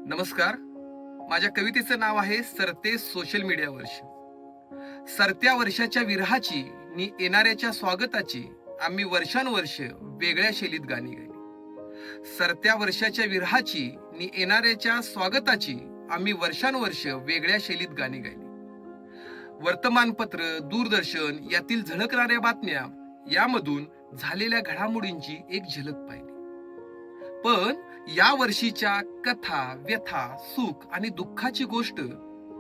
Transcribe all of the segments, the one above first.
नमस्कार. माझ्या कवितेचं नाव आहे सरते सोशल मीडिया वर्ष. सरत्या वर्षाच्या विरहाची नि येणाऱ्याच्या स्वागताची आम्ही वर्षानुवर्ष वेगळ्या शैलीत गाणी गायली. सरत्या वर्षाच्या विरहाची नि येणाऱ्याच्या स्वागताची आम्ही वर्षानुवर्ष वेगळ्या शैलीत गाणी गायली. वर्तमानपत्र, दूरदर्शन यातील झळकणाऱ्या बातम्या यामधून झालेल्या घडामोडींची एक झलक पाहिली. पण या वर्षीच्या कथा, व्यथा, सुख आणि दुःखाची गोष्ट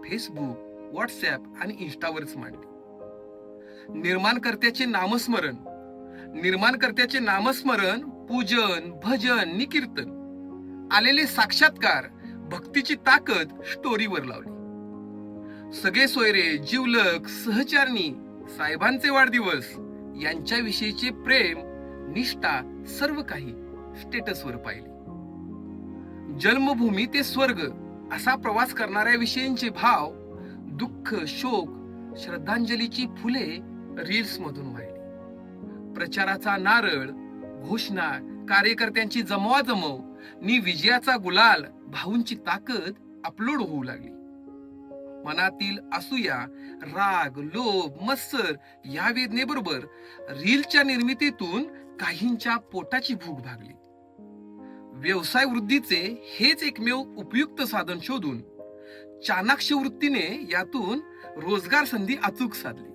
फेसबुक, व्हॉट्सअप आणि इन्स्टावरच मांडली. निर्माणकर्त्याचे नामस्मरण, पूजन, भजन नि कीर्तन, आलेले साक्षात्कार, भक्तीची ताकद स्टोरीवर लावली. सगळे सोयरे, जिवलक, सहचारणी, साहेबांचे वाढदिवस यांच्याविषयीचे प्रेम, निष्ठा सर्व काही स्टेटसवर पाहिले. जन्मभूमी ते स्वर्ग असा प्रवास करणाऱ्या विषयींचे भाव, दुःख, शोक, श्रद्धांजलीची फुले रील्स मधून वाहिली. प्रचाराचा नारळ, घोषणा, कार्यकर्त्यांची जमवाजमव नि विजयाचा गुलाल, भाऊंची ताकद अपलोड होऊ लागली. मनातील असूया, राग, लोभ, मत्सर या वेदनेबरोबर रीलच्या निर्मितीतून काहींच्या पोटाची भूक भागली. व्यवसाय वृद्धीचे हेच एकमेव उपयुक्त साधन शोधून चाणाक्ष वृत्तीने यातून रोजगार संधी अचूक साधली.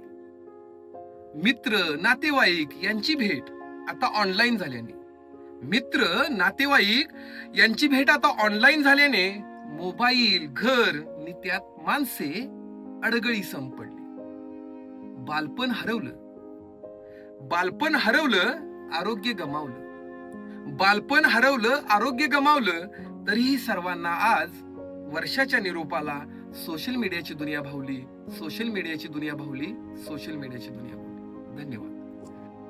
मित्र, नातेवाईक यांची भेट आता ऑनलाईन झाल्याने मोबाईल, घर नि त्यात माणसे अडगळी संपडली. बालपण हरवलं, आरोग्य गमावलं तरीही सर्वांना आज वर्षाच्या निरोपाला सोशल मीडियाची दुनिया भावली. धन्यवाद.